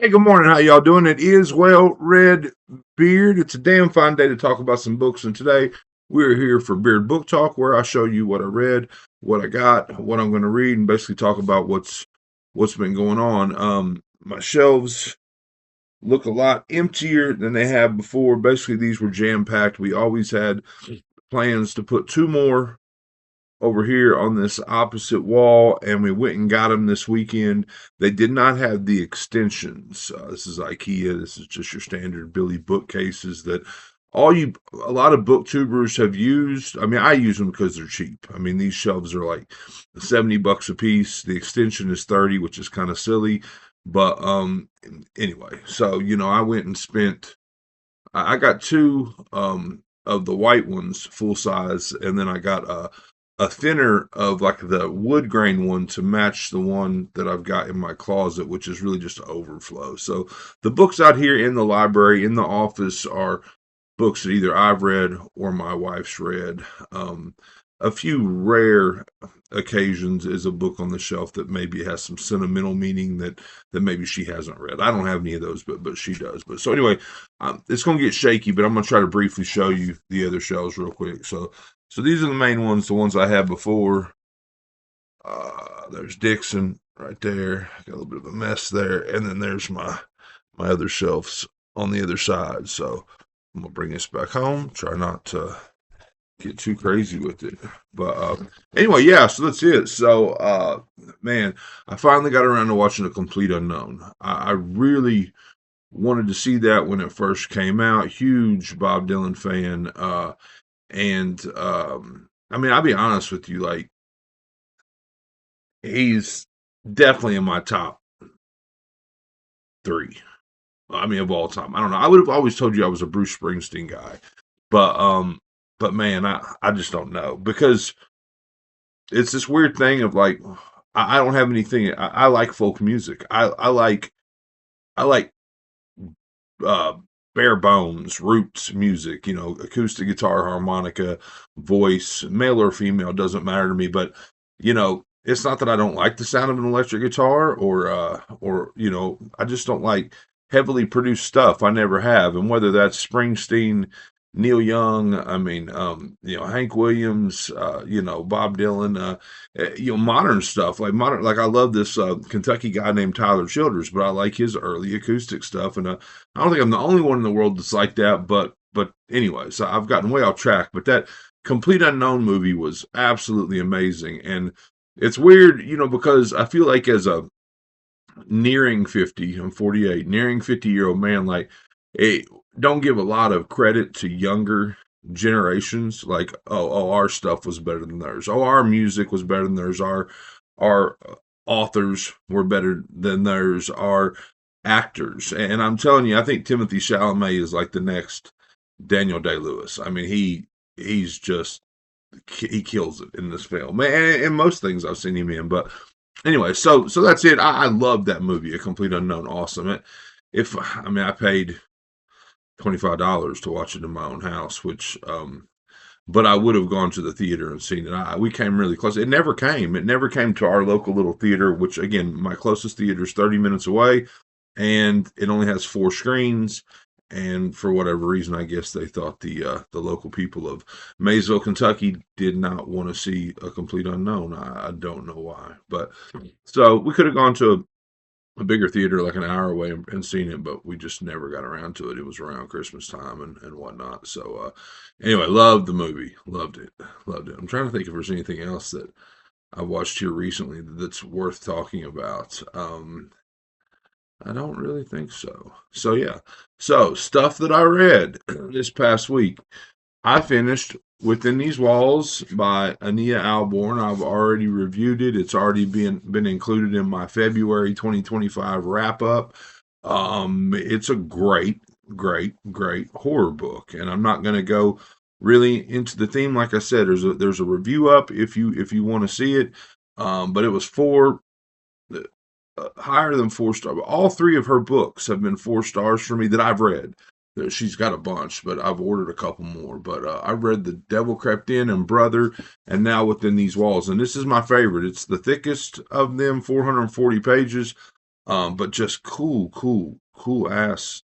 Hey, good morning. How y'all doing? It is Well Red Beard. It's a damn fine day to talk about some books, and today we're here for Beard Book Talk, where I show you what I read, what I got, what I'm going to read, and basically talk about what's been going on. My shelves look a lot emptier than they have before. Basically, these were jam packed. We always had plans to put two more over here on this opposite wall, and we went and got them this weekend. They did not have the extensions. This is IKEA. This is just your standard Billy bookcases that a lot of booktubers have used. I mean, I use them because they're cheap. I mean, these shelves are like $70 a piece. The extension is 30, which is kind of silly. But anyway, so I went and spent. I got two of the white ones full size, and then I got a thinner of like the wood grain one to match the one that I've got in my closet, which is really just overflow. So the books out here in the library, in the office, are books that either I've read or my wife's read. A few rare occasions is a book on the shelf that maybe has some sentimental meaning that maybe she hasn't read. I don't have any of those, but she does. But so anyway, it's going to get shaky, but I'm going to try to briefly show you the other shelves real quick. So these are the main ones, the ones I had before. There's Dixon right there. Got a little bit of a mess there, and then there's my other shelves on the other side. So I'm gonna bring this back home. Try not to get too crazy with it. But anyway, yeah. So that's it. So man, I finally got around to watching A Complete Unknown. I really wanted to see that when it first came out. Huge Bob Dylan fan. And I mean, I'll be honest with you, like he's definitely in my top three. I mean, of all time. I don't know. I would have always told you I was a Bruce Springsteen guy, but man, I just don't know because it's this weird thing of like I don't have anything. I like folk music. I like uh, bare bones, roots music, acoustic guitar, harmonica, voice, male or female, doesn't matter to me. But, it's not that I don't like the sound of an electric guitar or I just don't like heavily produced stuff. I never have. And whether that's Springsteen, Neil Young, I mean, Hank Williams, Bob Dylan, modern stuff like I love this Kentucky guy named Tyler Childers, but I like his early acoustic stuff, and I don't think I'm the only one in the world that's like that. But anyway, so I've gotten way off track. But that Complete Unknown movie was absolutely amazing, and it's weird, because I feel like as a nearing 50, I'm 48, nearing 50-year-old man, like, hey, don't give a lot of credit to younger generations. Like, oh, our stuff was better than theirs. Oh, our music was better than theirs. Our authors were better than theirs. Our actors, and I'm telling you, I think Timothy Chalamet is like the next Daniel Day-Lewis. I mean, he's just he kills it in this film, and most things I've seen him in. But anyway, so that's it. I love that movie, A Complete Unknown. Awesome. I paid $25 to watch it in my own house, which but I would have gone to the theater and seen it. We came really close. It never came. It never came to our local little theater, which again, my closest theater is 30 minutes away, and it only has 4 screens. And for whatever reason, I guess they thought the local people of Maysville, Kentucky, did not want to see A Complete Unknown. I don't know why, but so we could have gone to a bigger theater like an hour away and seen it, but we just never got around to it. It was around Christmas time and whatnot. So anyway, loved the movie, loved it. I'm trying to think if there's anything else that I watched here recently that's worth talking about. I don't really think so. So yeah. So stuff that I read this past week. I finished Within These Walls by Ania Alborn. I've already reviewed it. It's already been included in my February 2025 wrap up. It's a great, great, great horror book, and I'm not going to go really into the theme. Like I said, there's a review up if you want to see it. But it was higher than 4 stars. All 3 of her books have been 4 stars for me that I've read. She's got a bunch, but I've ordered a couple more. But I read The Devil Crept In and Brother, and now Within These Walls. And this is my favorite. It's the thickest of them, 440 pages. But just cool ass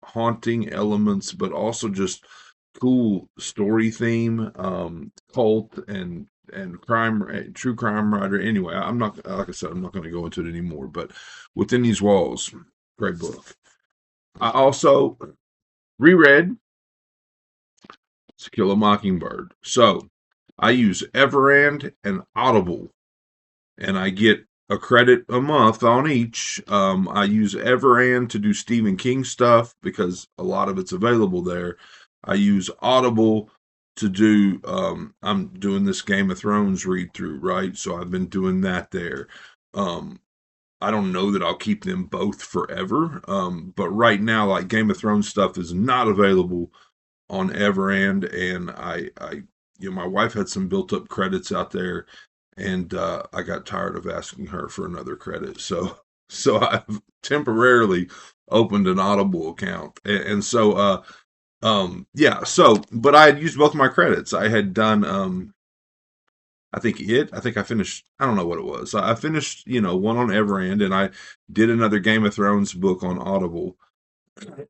haunting elements, but also just cool story theme, cult and crime, true crime writer. Anyway, I'm not, like I said, I'm not going to go into it anymore. But Within These Walls, great book. I also reread To Kill a Mockingbird. So I use Everand and Audible, and I get a credit a month on each. I use Everand to do Stephen King stuff because a lot of it's available there. I use Audible to do. I'm doing this Game of Thrones read through, right? So I've been doing that there. Um, I don't know that I'll keep them both forever. But right now, like Game of Thrones stuff is not available on Everand, and my wife had some built up credits out there, and I got tired of asking her for another credit, so I've temporarily opened an Audible account, and so yeah, but I had used both my credits. I had done I think I finished. I don't know what it was. I finished, one on Everand, and I did another Game of Thrones book on Audible,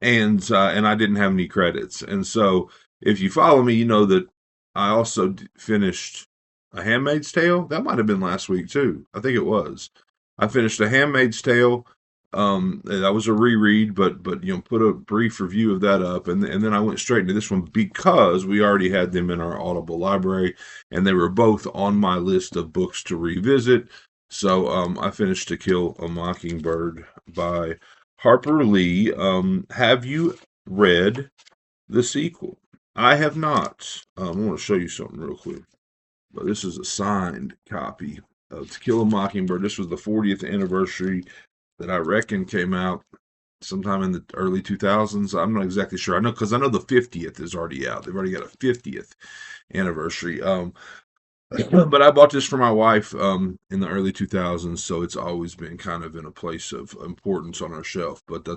and I didn't have any credits. And so, if you follow me, you know that I also finished A Handmaid's Tale. That might have been last week too. I think it was. I finished A Handmaid's Tale. That was a reread, but put a brief review of that up, and then I went straight into this one because we already had them in our Audible library, and they were both on my list of books to revisit. So I finished To Kill a Mockingbird by Harper Lee. Have you read the sequel? I have not. I want to show you something real quick. But this is a signed copy of To Kill a Mockingbird. This was the 40th anniversary that I reckon came out sometime in the early 2000s. I'm not exactly sure. I know because I know the 50th is already out. They've already got a 50th anniversary. But I bought this for my wife in the early 2000s, so it's always been kind of in a place of importance on our shelf. But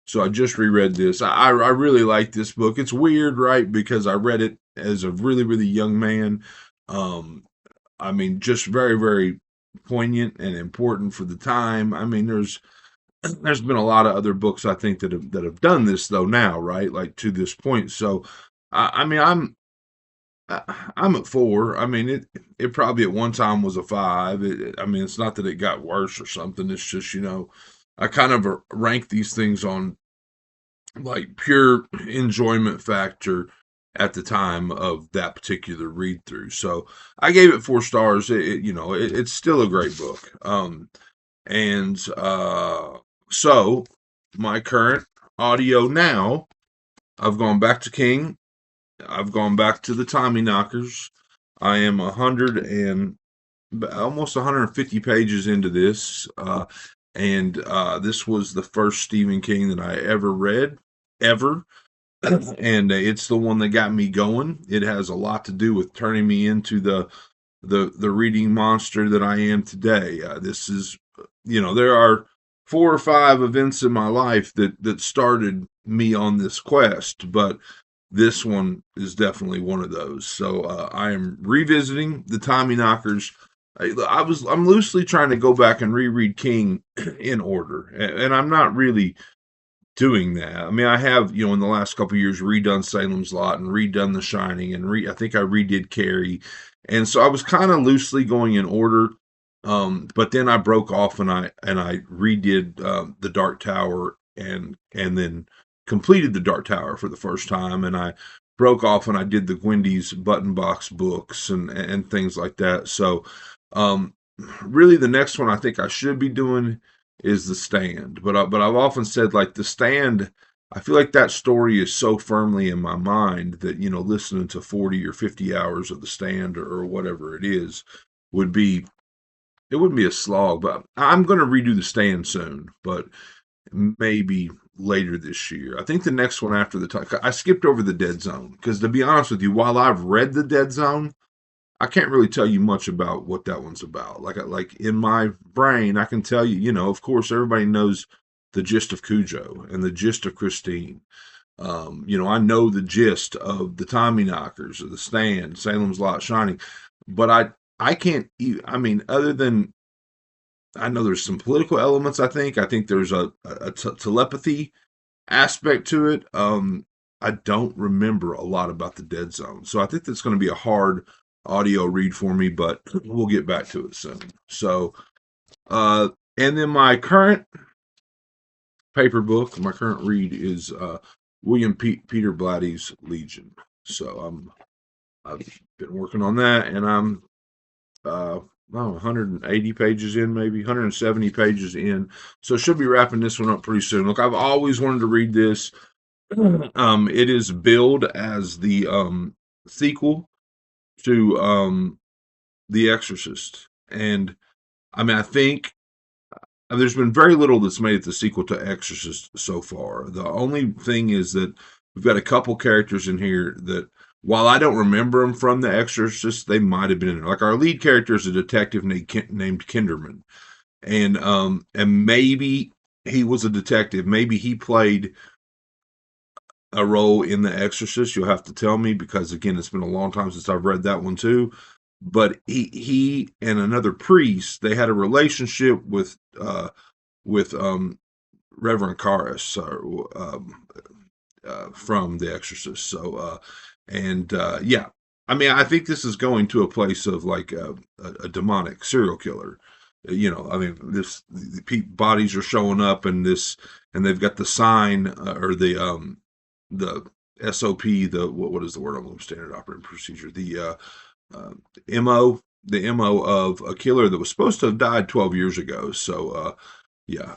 so I just reread this. I really like this book. It's weird, right? Because I read it as a really, really young man. Um, I mean, just very, very poignant and important for the time. I mean, there's been a lot of other books I think that have done this though now, right? Like to this point. So, I mean, I'm at 4. I mean, it probably at one time was a 5. I mean, it's not that it got worse or something. It's just I kind of rank these things on like pure enjoyment factor at the time of that particular read through. So I gave it 4 stars. It's still a great book. And so my current audio now, I've gone back to King. I've gone back to the Tommy Knockers. I am 100 and almost 150 pages into this, and this was the first Stephen King that I ever read, ever, and it's the one that got me going. It has a lot to do with turning me into the reading monster that I am today. This is, there are 4 or 5 events in my life that started me on this quest, but this one is definitely one of those. So I am revisiting the Tommy Knockers. I'm loosely trying to go back and reread King in order, and I'm not really doing that. I mean, I have, in the last couple of years redone Salem's Lot and redone The Shining, and I think I redid Carrie, and so I was kind of loosely going in order. But then I broke off and I redid The Dark Tower and then completed The Dark Tower for the first time, and I broke off and I did the Gwendy's Button Box books and things like that. So um, really, the next one I think I should be doing is The Stand. But I've often said like The Stand. I feel like that story is so firmly in my mind that listening to 40 or 50 hours of The Stand or whatever it is would be it wouldn't be a slog. But I'm going to redo The Stand soon, but maybe later this year. I think the next one after I skipped over The Dead Zone because to be honest with you, while I've read The Dead Zone, I can't really tell you much about what that one's about. Like in my brain, I can tell you, of course, everybody knows the gist of Cujo and the gist of Christine. I know the gist of the Tommy Knockers, of the Stand, Salem's Lot, Shining, but I can't. I mean, other than I know there's some political elements. I think there's a telepathy aspect to it. I don't remember a lot about the Dead Zone, so I think that's going to be a hard audio read for me, but we'll get back to it soon. So, uh, and then my current paper book, my current read is Peter Blatty's Legion. So I've been working on that, and I'm uh, 180 pages in, maybe 170 pages in. So should be wrapping this one up pretty soon. Look, I've always wanted to read this. It is billed as the sequel to The Exorcist, and I mean, I think there's been very little that's made it the sequel to Exorcist so far. The only thing is that we've got a couple characters in here that, while I don't remember them from The Exorcist, they might have been in there. Like our lead character is a detective named Kinderman, and maybe he was a detective. Maybe he played a role in The Exorcist. You'll have to tell me because again, it's been a long time since I've read that one too. But he and another priest, they had a relationship with Reverend Karras from The Exorcist. So and yeah, I mean, I think this is going to a place of like a demonic serial killer. I mean, the bodies are showing up, and they've got the sign or the SOP, what is the word I'm looking, standard operating procedure, uh, MO, the MO of a killer that was supposed to have died 12 years ago. So yeah.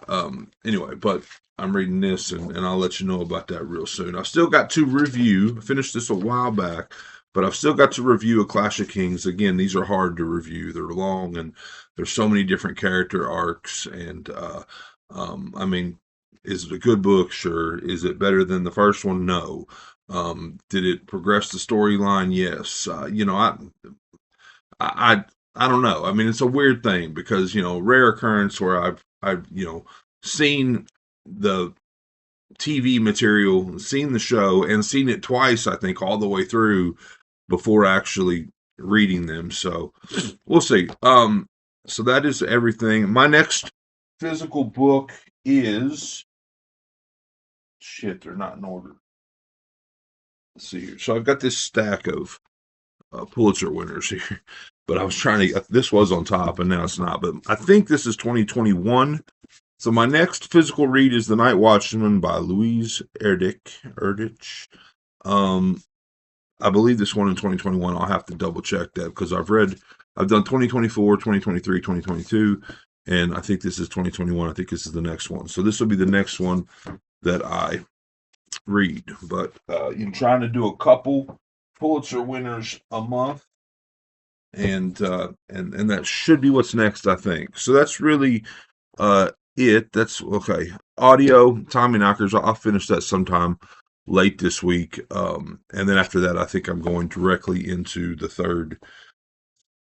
Anyway, but I'm reading this, and I'll let you know about that real soon. I've still got to review. I finished this a while back, but I've still got to review A Clash of Kings. Again, these are hard to review. They're long, and there's so many different character arcs. And I mean, is it a good book? Sure. Is it better than the first one? No. Did it progress the storyline? Yes. I I don't know. I mean, it's a weird thing because rare occurrence where I've seen the TV material, seen the show, and seen it twice. I think all the way through before actually reading them. So we'll see. So that is everything. My next physical book is shit. They're not in order. Let's see here. So I've got this stack of Pulitzer winners here. But I was trying to, this was on top and now it's not. But I think this is 2021. So my next physical read is The Night Watchman by Louise Erdrich. I believe this one in 2021. I'll have to double check that because I've done 2024, 2023, 2022, and I think this is 2021. I think this is the next one. So this will be the next one that I read. But you're trying to do a couple Pulitzer winners a month, and that should be what's next, I think. So that's really it. That's okay. Audio, Tommy Knockers. I'll finish that sometime late this week, and then after that, I think I'm going directly into the third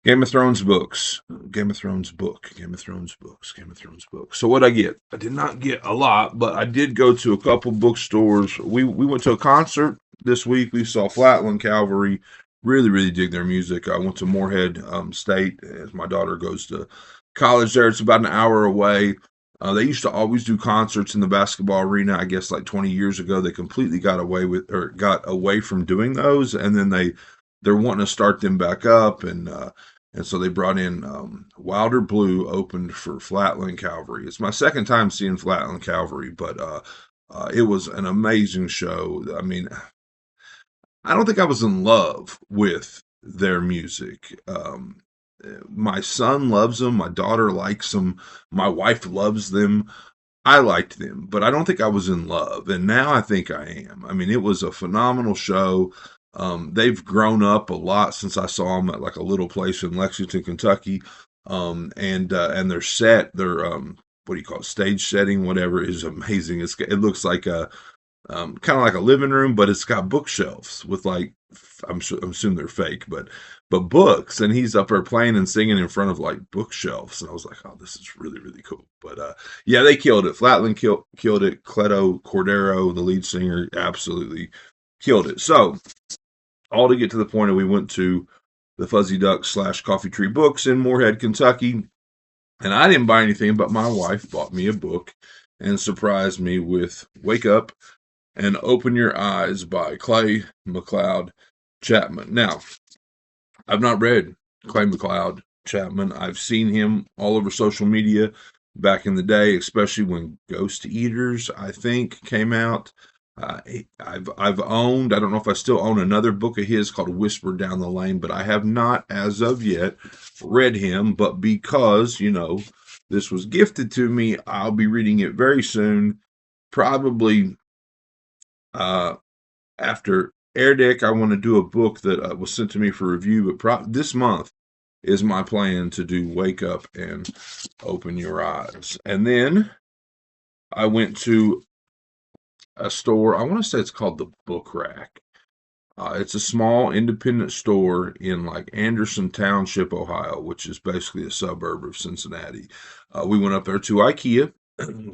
Game of Thrones books. Game of Thrones book. Game of Thrones books. Game of Thrones books. So what I get? I did not get a lot, but I did go to a couple bookstores. We went to a concert this week. We saw Flatland Cavalry. Really, really dig their music. I went to Morehead State as my daughter goes to college there. It's about an hour away. They used to always do concerts in the basketball arena. I guess like 20 years ago, they completely got away from doing those, and then they're wanting to start them back up, and so they brought in Wilder Blue opened for Flatland Cavalry. It's my second time seeing Flatland Cavalry, but it was an amazing show. I mean, I don't think I was in love with their music. My son loves them. My daughter likes them. My wife loves them. I liked them, but I don't think I was in love. And now I think I am. I mean, it was a phenomenal show. They've grown up a lot since I saw them at like a little place in Lexington, Kentucky. And their set, their what do you call it, stage setting, whatever, is amazing. It looks like a kind of like a living room, but it's got bookshelves with like I'm assuming they're fake, but books, and he's up there playing and singing in front of like bookshelves, and I was like, oh, this is really really cool. But yeah, they killed it. Flatland killed it. Cleto Cordero, the lead singer, absolutely killed it. So all to get to the point of we went to the Fuzzy Duck / Coffee Tree Books in Morehead, Kentucky. And I didn't buy anything, but my wife bought me a book and surprised me with Wake Up and Open Your Eyes by Clay McLeod Chapman. Now, I've not read Clay McLeod Chapman. I've seen him all over social media back in the day, especially when Ghost Eaters, I think, came out. I've owned, I don't know if I still own another book of his called Whisper Down the Lane, but I have not, as of yet, read him. But because, this was gifted to me, I'll be reading it very soon. Probably uh, after Air Deck, I want to do a book that was sent to me for review, but this month is my plan to do Wake Up and Open Your Eyes. And then I went to a store, I want to say it's called the Book Rack. It's a small independent store in like Anderson Township, Ohio, which is basically a suburb of Cincinnati. We went up there to IKEA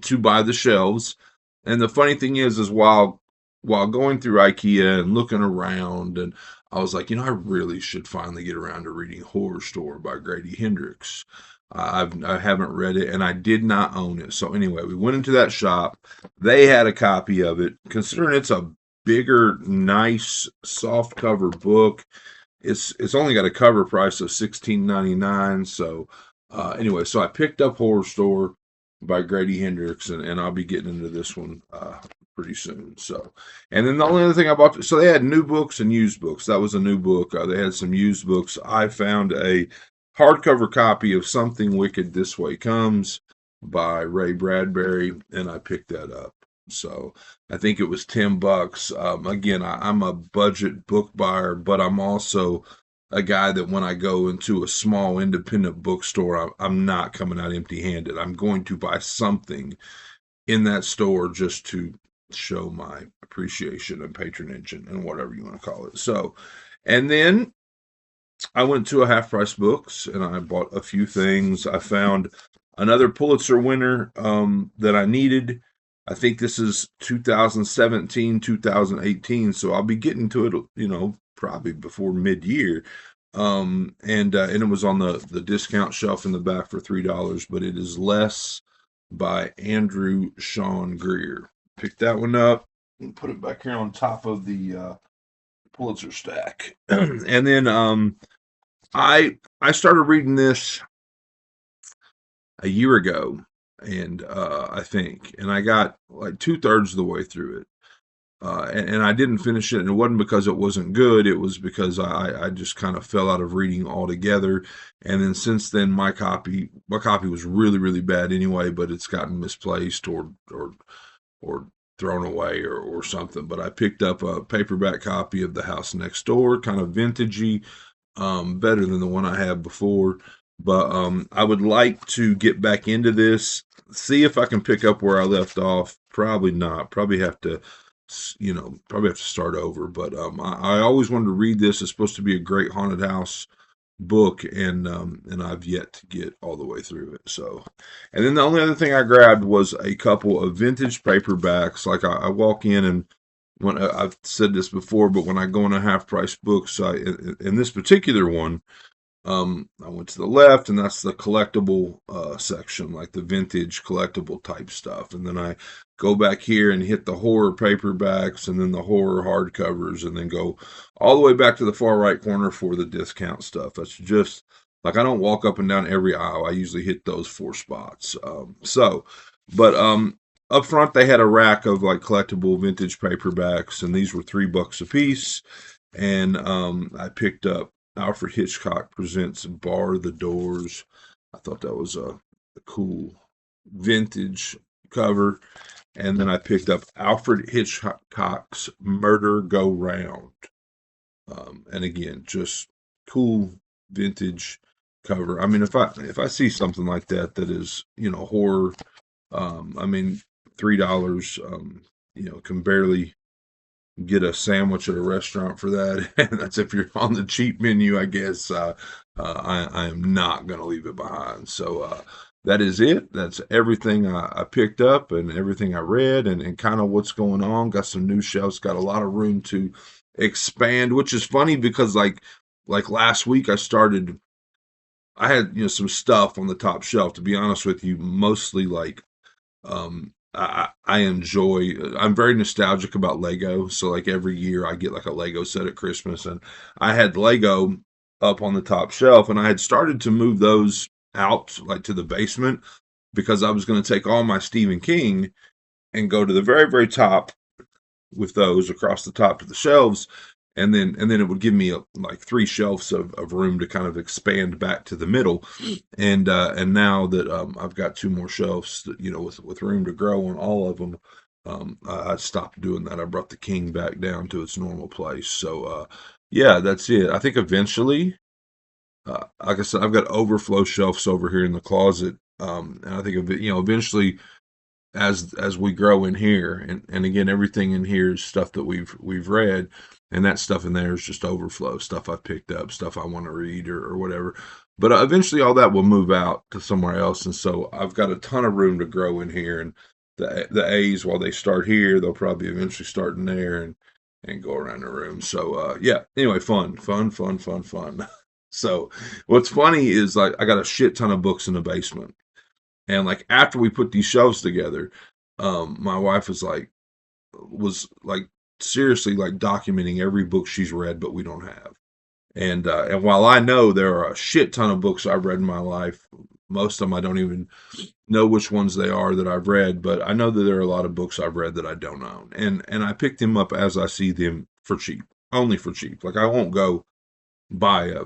to buy the shelves. And the funny thing is while going through IKEA and looking around, and I was like, I really should finally get around to reading Horror Store by Grady Hendrix. I haven't read it, and I did not own it. So anyway, we went into that shop. They had a copy of it. Considering it's a bigger, nice, soft cover book, it's only got a cover price of $16.99. So anyway, so I picked up Horror Store by Grady Hendrix, and I'll be getting into this one pretty soon. So, and then the only other thing I bought, so they had new books and used books. That was a new book. They had some used books. I found a hardcover copy of Something Wicked This Way Comes by Ray Bradbury, and I picked that up. So I think it was $10. Again, I'm a budget book buyer, but I'm also a guy that when I go into a small independent bookstore, I'm not coming out empty-handed. I'm going to buy something in that store just to show my appreciation and patronage and whatever you want to call it. So, and then I went to a Half Price Books and I bought a few things. I found another Pulitzer winner that I needed. I think this is 2017, 2018, so I'll be getting to it, probably before mid-year. And it was on the discount shelf in the back for $3, but it is Less by Andrew Sean Greer. Picked that one up and put it back here on top of the Pulitzer stack. And then I started reading this a year ago, and I think, and I got like 2/3 of the way through it. And I didn't finish it, and it wasn't because it wasn't good. It was because I just kind of fell out of reading altogether. And then since then, my copy was really, really bad anyway, but it's gotten misplaced or thrown away or something. But I picked up a paperback copy of The House Next Door, kind of vintagey, better than the one I had before. But I would like to get back into this, see if I can pick up where I left off. Probably not. Probably have to start over. But I always wanted to read this. It's supposed to be a great haunted house book, and I've yet to get all the way through it. So, and then the only other thing I grabbed was a couple of vintage paperbacks. Like I walk in, and when I've said this before, but when I go into Half Price Books, in this particular one, I went to the left, and that's the collectible section, like the vintage collectible type stuff. And then I go back here and hit the horror paperbacks, and then the horror hardcovers, and then go all the way back to the far right corner for the discount stuff. That's just like I don't walk up and down every aisle. I usually hit those 4 spots. But up front they had a rack of like collectible vintage paperbacks, and these were $3 a piece. And I picked up Alfred Hitchcock Presents Bar the Doors. I thought that was a cool vintage cover. And then I picked up Alfred Hitchcock's Murder Go Round. And again, just cool vintage cover. I mean, if I see something like that is, horror, $3, can barely get a sandwich at a restaurant for that. And that's if you're on the cheap menu, I guess. I am not going to leave it behind. So that is it. That's everything I picked up and everything I read and kind of what's going on. Got some new shelves. Got a lot of room to expand, which is funny because like last week I started I had, some stuff on the top shelf, to be honest with you, mostly like, I enjoy, I'm very nostalgic about Lego. So like every year I get like a Lego set at Christmas, and I had Lego up on the top shelf, and I had started to move those out like to the basement because I was going to take all my Stephen King and go to the very, very top with those across the top of the shelves, and then it would give me like three shelves of room to kind of expand back to the middle. And now that I've got two more shelves, with room to grow on all of them, I stopped doing that. I brought the king back down to its normal place. So yeah, that's it. I think eventually, like I said, I've got overflow shelves over here in the closet, and I think eventually, as we grow in here, and again, everything in here is stuff that we've read, and that stuff in there is just overflow stuff I've picked up, stuff I want to read, or whatever. But eventually all that will move out to somewhere else, and so I've got a ton of room to grow in here. And the A's, while they start here, they'll probably eventually start in there, and go around the room. So yeah, anyway, fun. So what's funny is, like, I got a shit ton of books in the basement, and like after we put these shelves together, my wife was like seriously like documenting every book she's read, but we don't have. And while I know there are a shit ton of books I've read in my life, most of them I don't even know which ones they are that I've read, but I know that there are a lot of books I've read that I don't own. And I pick them up as I see them for cheap, only for cheap. Like I won't go buy a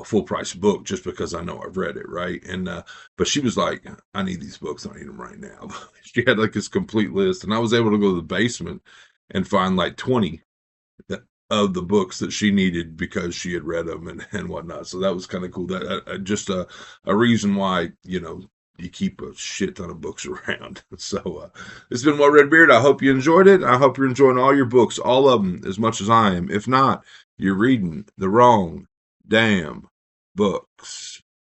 full price book just because I know I've read it, right? And but she was like, I need these books, I need them right now. She had like this complete list, and I was able to go to the basement and find like 20 of the books that she needed because she had read them, and whatnot. So that was kind of cool. That just a reason why you keep a shit ton of books around. So it's been What Red Beard. I hope you enjoyed it. I hope you're enjoying all your books, all of them, as much as I am. If not, you're reading the wrong damn books.